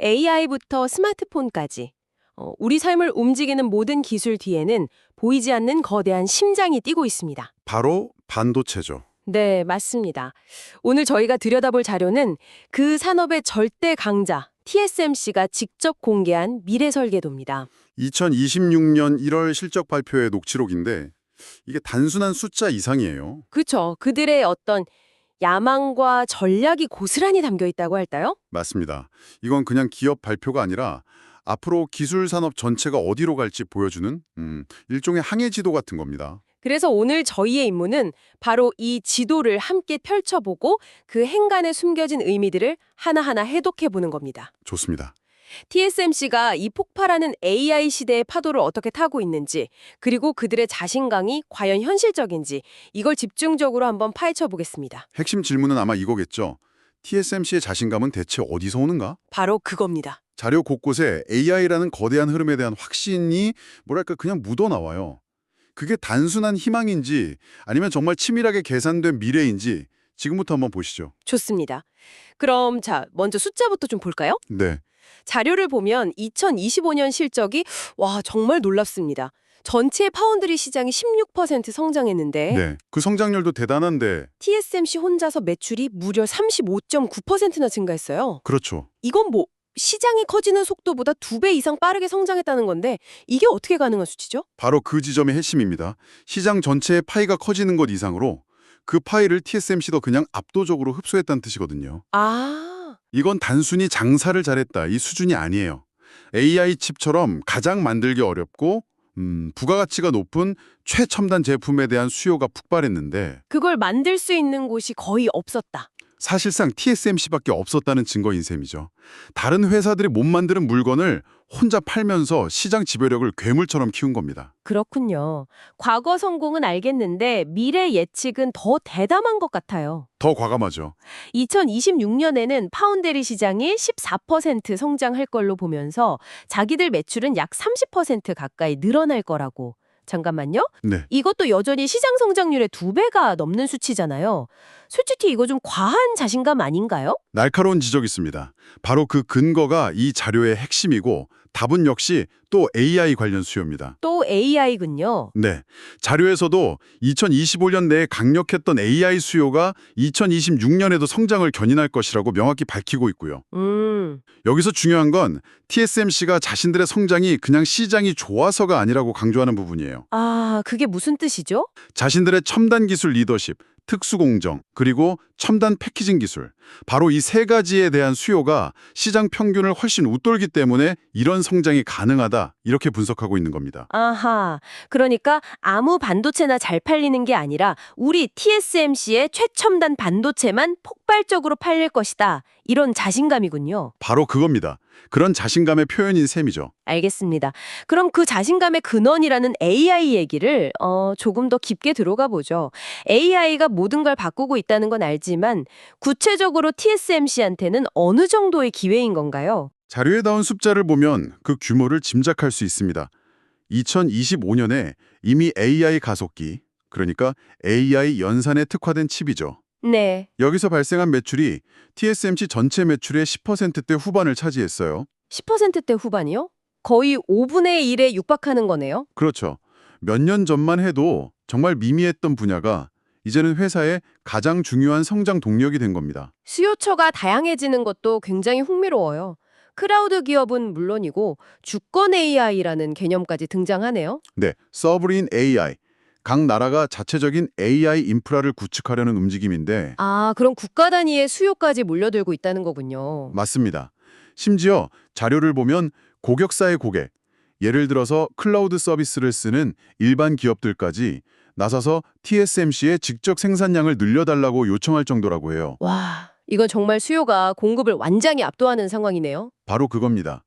AI부터 스마트폰까지 우리 삶을 움직이는 모든 기술 뒤에는 보이지 않는 거대한 심장이 뛰고 있습니다. 바로 반도체죠. 네, 맞습니다. 오늘 저희가 들여다볼 자료는 그 산업의 절대 강자 TSMC가 직접 공개한 미래 설계도입니다. 2026년 1월 실적 발표의 녹취록인데 이게 단순한 숫자 이상이에요. 그렇죠. 그들의 어떤 야망과 전략이 고스란히 담겨 있다고 할까요? 맞습니다. 이건 그냥 기업 발표가 아니라 앞으로 기술 산업 전체가 어디로 갈지 보여주는 일종의 항해 지도 같은 겁니다. 그래서 오늘 저희의 임무는 바로 이 지도를 함께 펼쳐보고 그 행간에 숨겨진 의미들을 하나하나 해독해보는 겁니다. 좋습니다. TSMC가 이 폭발하는 AI 시대의 파도를 어떻게 타고 있는지, 그리고 그들의 자신감이 과연 현실적인지 이걸 집중적으로 한번 파헤쳐보겠습니다. 핵심 질문은 아마 이거겠죠. TSMC의 자신감은 대체 어디서 오는가? 바로 그겁니다. 자료 곳곳에 AI라는 거대한 흐름에 대한 확신이 뭐랄까 그냥 묻어나와요. 그게 단순한 희망인지 아니면 정말 치밀하게 계산된 미래인지 지금부터 한번 보시죠. 좋습니다. 그럼 먼저 숫자부터 좀 볼까요? 네. 자료를 보면 2025년 실적이 정말 놀랍습니다. 전체 파운드리 시장이 16% 성장했는데 네. 그 성장률도 대단한데 TSMC 혼자서 매출이 무려 35.9%나 증가했어요. 그렇죠. 이건 시장이 커지는 속도보다 2배 이상 빠르게 성장했다는 건데 이게 어떻게 가능한 수치죠? 바로 그 지점의 핵심입니다. 시장 전체의 파이가 커지는 것 이상으로 그 파이를 TSMC도 그냥 압도적으로 흡수했다는 뜻이거든요. 이건 단순히 장사를 잘했다 이 수준이 아니에요. AI 칩처럼 가장 만들기 어렵고 부가가치가 높은 최첨단 제품에 대한 수요가 폭발했는데 그걸 만들 수 있는 곳이 거의 없었다. 사실상 TSMC밖에 없었다는 증거인 셈이죠. 다른 회사들이 못 만드는 물건을 혼자 팔면서 시장 지배력을 괴물처럼 키운 겁니다. 그렇군요. 과거 성공은 알겠는데 미래 예측은 더 대담한 것 같아요. 더 과감하죠. 2026년에는 파운드리 시장이 14% 성장할 걸로 보면서 자기들 매출은 약 30% 가까이 늘어날 거라고. 잠깐만요. 네. 이것도 여전히 시장 성장률의 2배가 넘는 수치잖아요. 솔직히 이거 좀 과한 자신감 아닌가요? 날카로운 지적이 있습니다. 바로 그 근거가 이 자료의 핵심이고 답은 역시 또 AI 관련 수요입니다. 또 AI군요. 네. 자료에서도 2025년 내에 강력했던 AI 수요가 2026년에도 성장을 견인할 것이라고 명확히 밝히고 있고요. 여기서 중요한 건 TSMC가 자신들의 성장이 그냥 시장이 좋아서가 아니라고 강조하는 부분이에요. 그게 무슨 뜻이죠? 자신들의 첨단 기술 리더십, 특수공정, 그리고 첨단 패키징 기술. 바로 이 세 가지에 대한 수요가 시장 평균을 훨씬 웃돌기 때문에 이런 성장이 가능하다. 이렇게 분석하고 있는 겁니다. 아하, 그러니까 아무 반도체나 잘 팔리는 게 아니라 우리 TSMC의 최첨단 반도체만 폭발적으로 팔릴 것이다. 이런 자신감이군요. 바로 그겁니다. 그런 자신감의 표현인 셈이죠. 알겠습니다. 그럼 그 자신감의 근원이라는 AI 얘기를 조금 더 깊게 들어가 보죠. AI가 모든 걸 바꾸고 있다는 건 알지만 구체적으로 TSMC한테는 어느 정도의 기회인 건가요? 자료에 나온 숫자를 보면 그 규모를 짐작할 수 있습니다. 2025년에 이미 AI 가속기, 그러니까 AI 연산에 특화된 칩이죠. 네. 여기서 발생한 매출이 TSMC 전체 매출의 10%대 후반을 차지했어요. 10%대 후반이요? 거의 5분의 1에 육박하는 거네요. 그렇죠. 몇 년 전만 해도 정말 미미했던 분야가 이제는 회사의 가장 중요한 성장 동력이 된 겁니다. 수요처가 다양해지는 것도 굉장히 흥미로워요. 크라우드 기업은 물론이고 주권 AI라는 개념까지 등장하네요. 네, 서브린 AI. 각 나라가 자체적인 AI 인프라를 구축하려는 움직임인데 그럼 국가 단위의 수요까지 몰려들고 있다는 거군요. 맞습니다. 심지어 자료를 보면 고객사의 고객, 예를 들어서 클라우드 서비스를 쓰는 일반 기업들까지 나서서 TSMC의 직접 생산량을 늘려달라고 요청할 정도라고 해요. 와, 이건 정말 수요가 공급을 완전히 압도하는 상황이네요. 바로 그겁니다.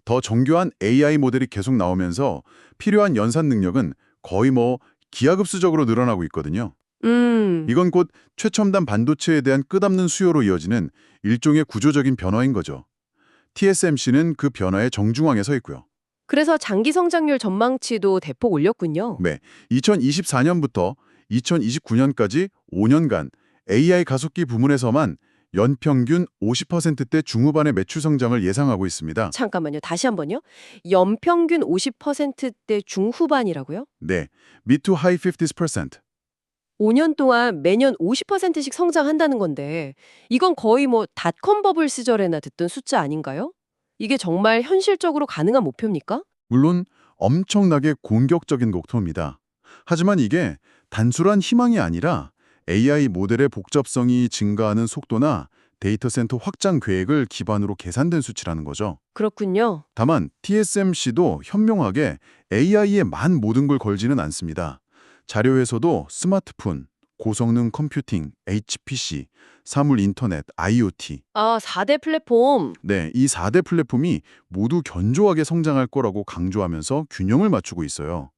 더 정교한 AI 모델이 계속 나오면서 필요한 연산 능력은 거의 기하급수적으로 늘어나고 있거든요. 이건 곧 최첨단 반도체에 대한 끝없는 수요로 이어지는 일종의 구조적인 변화인 거죠. TSMC는 그 변화의 정중앙에 서 있고요. 그래서 장기 성장률 전망치도 대폭 올렸군요. 네, 2024년부터 2029년까지 5년간 AI 가속기 부문에서만 연평균 50%대 중후반의 매출 성장을 예상하고 있습니다. 잠깐만요. 다시 한번요. 연평균 50%대 중후반이라고요? 네, mid to high 50s%. 5년 동안 매년 50%씩 성장한다는 건데 이건 거의 뭐 닷컴 버블 시절에나 듣던 숫자 아닌가요? 이게 정말 현실적으로 가능한 목표입니까? 물론 엄청나게 공격적인 목표입니다. 하지만 이게 단순한 희망이 아니라 AI 모델의 복잡성이 증가하는 속도나 데이터 센터 확장 계획을 기반으로 계산된 수치라는 거죠. 그렇군요. 다만 TSMC도 현명하게 AI에만 모든 걸 걸지는 않습니다. 자료에서도 스마트폰, 고성능 컴퓨팅, HPC, 사물 인터넷, IoT. 아, 4대 플랫폼. 네, 이 4대 플랫폼이 모두 견조하게 성장할 거라고 강조하면서 균형을 맞추고 있어요.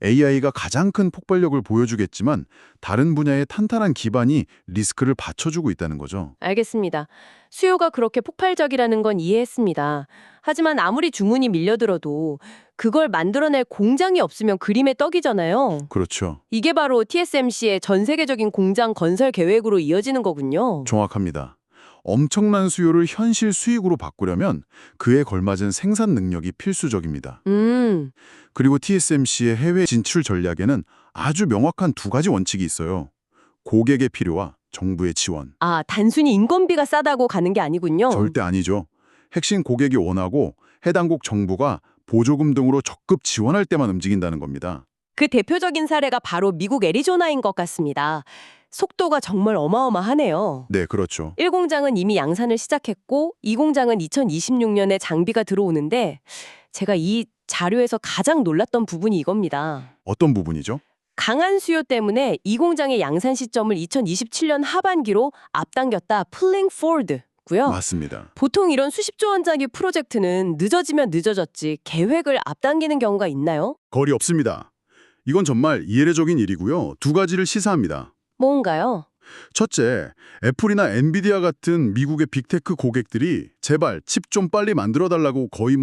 AI가 가장 큰 폭발력을 보여주겠지만 다른 분야의 탄탄한 기반이 리스크를 받쳐주고 있다는 거죠. 알겠습니다. 수요가 그렇게 폭발적이라는 건 이해했습니다. 하지만 아무리 주문이 밀려들어도 그걸 만들어낼 공장이 없으면 그림의 떡이잖아요. 그렇죠. 이게 바로 TSMC의 전 세계적인 공장 건설 계획으로 이어지는 거군요. 정확합니다. 엄청난 수요를 현실 수익으로 바꾸려면 그에 걸맞은 생산 능력이 필수적입니다. 그리고 TSMC의 해외 진출 전략에는 아주 명확한 두 가지 원칙이 있어요. 고객의 필요와 정부의 지원. 아, 단순히 인건비가 싸다고 가는 게 아니군요. 절대 아니죠. 핵심 고객이 원하고 해당국 정부가 보조금 등으로 적극 지원할 때만 움직인다는 겁니다. 그 대표적인 사례가 바로 미국 애리조나인 것 같습니다. 속도가 정말 어마어마하네요. 네, 그렇죠. 1공장은 이미 양산을 시작했고 2공장은 2026년에 장비가 들어오는데 제가 이 자료에서 가장 놀랐던 부분이 이겁니다. 어떤 부분이죠? 강한 수요 때문에 2공장의 양산 시점을 2027년 하반기로 앞당겼다. pulling forward고요. 맞습니다. 보통 이런 수십조 원짜리 프로젝트는 늦어지면 늦어졌지 계획을 앞당기는 경우가 있나요? 거리 없습니다. 이건 정말 이례적인 일이고요. 두 가지를 시사합니다. 뭔가요? 첫째, 애플이나 엔비디아 같은 미국의 빅테크 고객들이 제발 칩 좀 빨리 만들어달라고 거의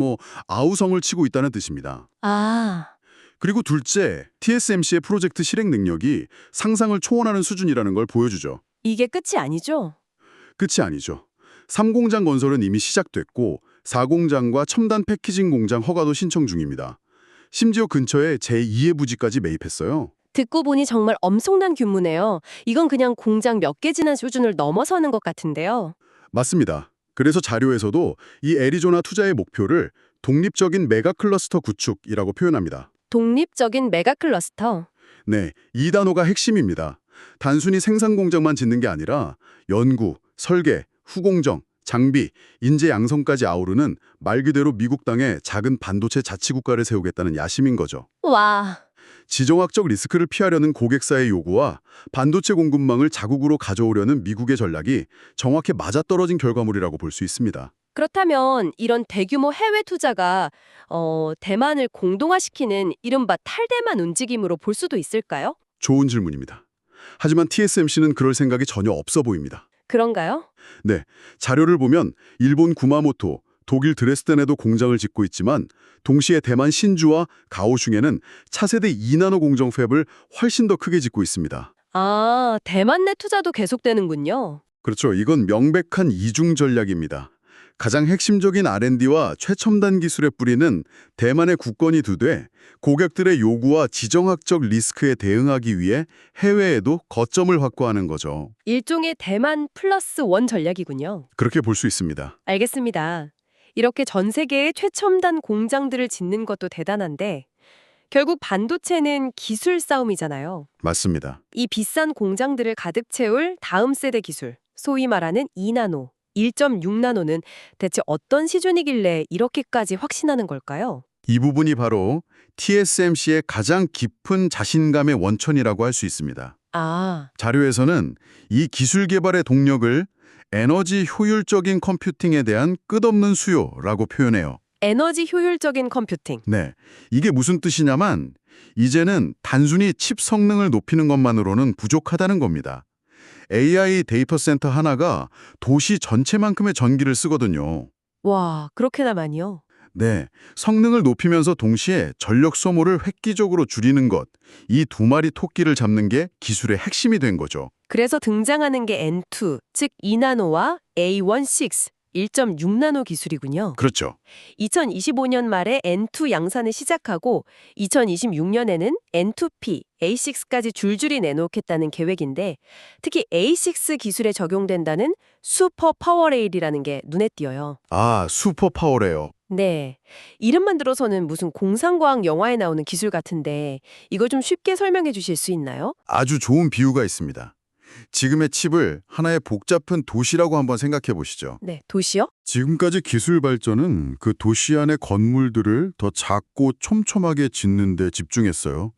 아우성을 치고 있다는 뜻입니다. 아, 그리고 둘째, TSMC의 프로젝트 실행 능력이 상상을 초월하는 수준이라는 걸 보여주죠. 이게 끝이 아니죠? 끝이 아니죠. 3공장 건설은 이미 시작됐고 4공장과 첨단 패키징 공장 허가도 신청 중입니다. 심지어 근처에 제2의 부지까지 매입했어요. 듣고 보니 정말 엄청난 규모네요. 이건 그냥 공장 몇 개 지난 수준을 넘어서는 것 같은데요. 맞습니다. 그래서 자료에서도 이 애리조나 투자의 목표를 독립적인 메가 클러스터 구축이라고 표현합니다. 독립적인 메가 클러스터. 네, 이 단어가 핵심입니다. 단순히 생산 공장만 짓는 게 아니라 연구, 설계, 후공정, 장비, 인재 양성까지 아우르는 말 그대로 미국 땅에 작은 반도체 자치국가를 세우겠다는 야심인 거죠. 와, 지정학적 리스크를 피하려는 고객사의 요구와 반도체 공급망을 자국으로 가져오려는 미국의 전략이 정확히 맞아떨어진 결과물이라고 볼 수 있습니다. 그렇다면 이런 대규모 해외 투자가 대만을 공동화시키는 이른바 탈대만 움직임으로 볼 수도 있을까요? 좋은 질문입니다. 하지만 TSMC는 그럴 생각이 전혀 없어 보입니다. 그런가요? 네, 자료를 보면 일본 구마모토, 독일 드레스덴에도 공장을 짓고 있지만 동시에 대만 신주와 가오슝에는 차세대 2나노 공정 팹을 훨씬 더 크게 짓고 있습니다. 아, 대만 내 투자도 계속되는군요. 그렇죠. 이건 명백한 이중 전략입니다. 가장 핵심적인 R&D와 최첨단 기술의 뿌리는 대만의 국건이 두되 고객들의 요구와 지정학적 리스크에 대응하기 위해 해외에도 거점을 확보하는 거죠. 일종의 대만 플러스 원 전략이군요. 그렇게 볼 수 있습니다. 알겠습니다. 이렇게 전 세계의 최첨단 공장들을 짓는 것도 대단한데 결국 반도체는 기술 싸움이잖아요. 맞습니다. 이 비싼 공장들을 가득 채울 다음 세대 기술, 소위 말하는 2나노, 1.6나노는 대체 어떤 시준이길래 이렇게까지 확신하는 걸까요? 이 부분이 바로 TSMC의 가장 깊은 자신감의 원천이라고 할 수 있습니다. 아, 자료에서는 이 기술 개발의 동력을 에너지 효율적인 컴퓨팅에 대한 끝없는 수요라고 표현해요. 에너지 효율적인 컴퓨팅. 네, 이게 무슨 뜻이냐면 이제는 단순히 칩 성능을 높이는 것만으로는 부족하다는 겁니다. AI 데이터 센터 하나가 도시 전체만큼의 전기를 쓰거든요. 와, 그렇게나 많이요? 네, 성능을 높이면서 동시에 전력 소모를 획기적으로 줄이는 것, 이 두 마리 토끼를 잡는 게 기술의 핵심이 된 거죠. 그래서 등장하는 게 N2, 즉 2나노와 A16, 1.6나노 기술이군요. 그렇죠. 2025년 말에 N2 양산을 시작하고 2026년에는 N2P, A6까지 줄줄이 내놓겠다는 계획인데 특히 A6 기술에 적용된다는 슈퍼 파워레일이라는 게 눈에 띄어요. 아, 슈퍼 파워래요. 네. 이름만 들어서는 무슨 공상과학 영화에 나오는 기술 같은데 이거 좀 쉽게 설명해 주실 수 있나요? 아주 좋은 비유가 있습니다. 지금의 칩을 하나의 복잡한 도시라고 한번 생각해 보시죠. 네, 도시요? 지금까지 기술 발전은 그 도시 안의 건물들을 더 작고 촘촘하게 짓는 데 집중했어요.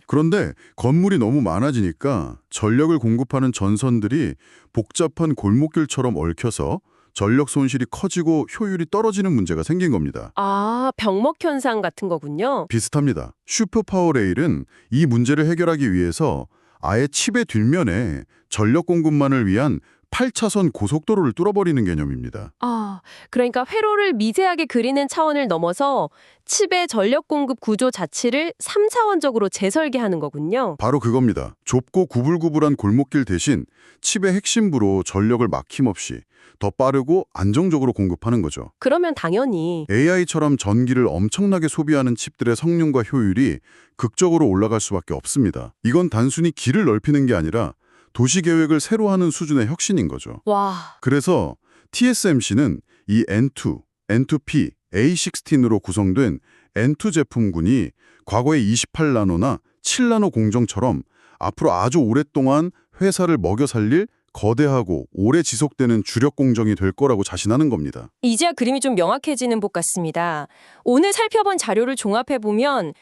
그런데 건물이 너무 많아지니까 전력을 공급하는 전선들이 복잡한 골목길처럼 얽혀서 전력 손실이 커지고 효율이 떨어지는 문제가 생긴 겁니다. 아, 병목 현상 같은 거군요. 비슷합니다. 슈퍼파워 레일은 이 문제를 해결하기 위해서 아예 칩의 뒷면에 전력 공급만을 위한 8차선 고속도로를 뚫어버리는 개념입니다. 아, 그러니까 회로를 미세하게 그리는 차원을 넘어서 칩의 전력 공급 구조 자체를 3차원적으로 재설계하는 거군요. 바로 그겁니다. 좁고 구불구불한 골목길 대신 칩의 핵심부로 전력을 막힘없이 더 빠르고 안정적으로 공급하는 거죠. 그러면 당연히 AI처럼 전기를 엄청나게 소비하는 칩들의 성능과 효율이 극적으로 올라갈 수밖에 없습니다. 이건 단순히 길을 넓히는 게 아니라 도시 계획을 새로 하는 수준의 혁신인 거죠. 와, 그래서 TSMC는 이 N2, N2P, A16으로 구성된 N2 제품군이 과거의 28나노나 7나노 공정처럼 앞으로 아주 오랫동안 회사를 먹여 살릴 거대하고 오래 지속되는 주력 공정이 될 거라고 자신하는 겁니다. 이제야 그림이 좀 명확해지는 것 같습니다. 오늘 살펴본 자료를 종합해보면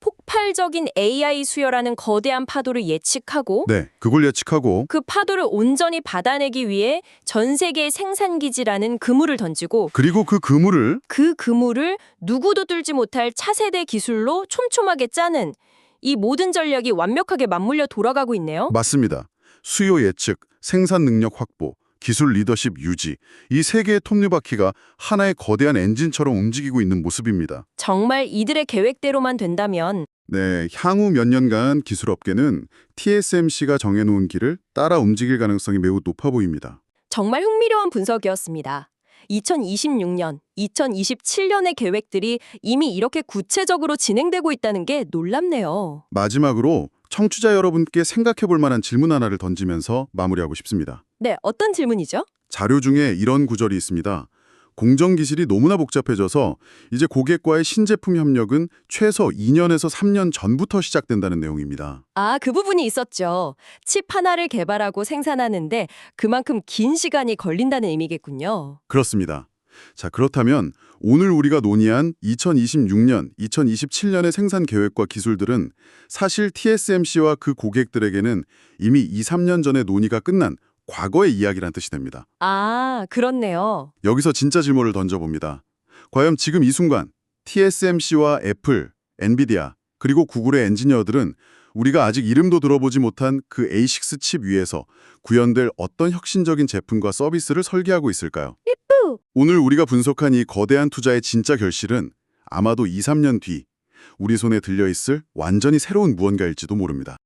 폭발적인 AI 수요라는 거대한 파도를 예측하고 네, 그걸 예측하고 그 파도를 온전히 받아내기 위해 전 세계 생산기지라는 그물을 던지고 그리고 그 그물을 그 그물을 누구도 뚫지 못할 차세대 기술로 촘촘하게 짜는 이 모든 전력이 완벽하게 맞물려 돌아가고 있네요. 맞습니다. 수요 예측, 생산 능력 확보, 기술 리더십 유지, 이 세 개의 톱니바퀴가 하나의 거대한 엔진처럼 움직이고 있는 모습입니다. 정말 이들의 계획대로만 된다면 네, 향후 몇 년간 기술업계는 TSMC가 정해놓은 길을 따라 움직일 가능성이 매우 높아 보입니다. 정말 흥미로운 분석이었습니다. 2026년, 2027년의 계획들이 이미 이렇게 구체적으로 진행되고 있다는 게 놀랍네요. 마지막으로 청취자 여러분께 생각해 볼 만한 질문 하나를 던지면서 마무리하고 싶습니다. 네, 어떤 질문이죠? 자료 중에 이런 구절이 있습니다. 공정 기술이 너무나 복잡해져서 이제 고객과의 신제품 협력은 최소 2년에서 3년 전부터 시작된다는 내용입니다. 아, 그 부분이 있었죠. 칩 하나를 개발하고 생산하는데 그만큼 긴 시간이 걸린다는 의미겠군요. 그렇습니다. 자, 그렇다면 오늘 우리가 논의한 2026년, 2027년의 생산 계획과 기술들은 사실 TSMC와 그 고객들에게는 이미 2, 3년 전에 논의가 끝난 과거의 이야기란 뜻이 됩니다. 아, 그렇네요. 여기서 진짜 질문을 던져봅니다. 과연 지금 이 순간 TSMC와 애플, 엔비디아, 그리고 구글의 엔지니어들은 우리가 아직 이름도 들어보지 못한 그 A6 칩 위에서 구현될 어떤 혁신적인 제품과 서비스를 설계하고 있을까요? 오늘 우리가 분석한 이 거대한 투자의 진짜 결실은 아마도 2, 3년 뒤 우리 손에 들려있을 완전히 새로운 무언가일지도 모릅니다.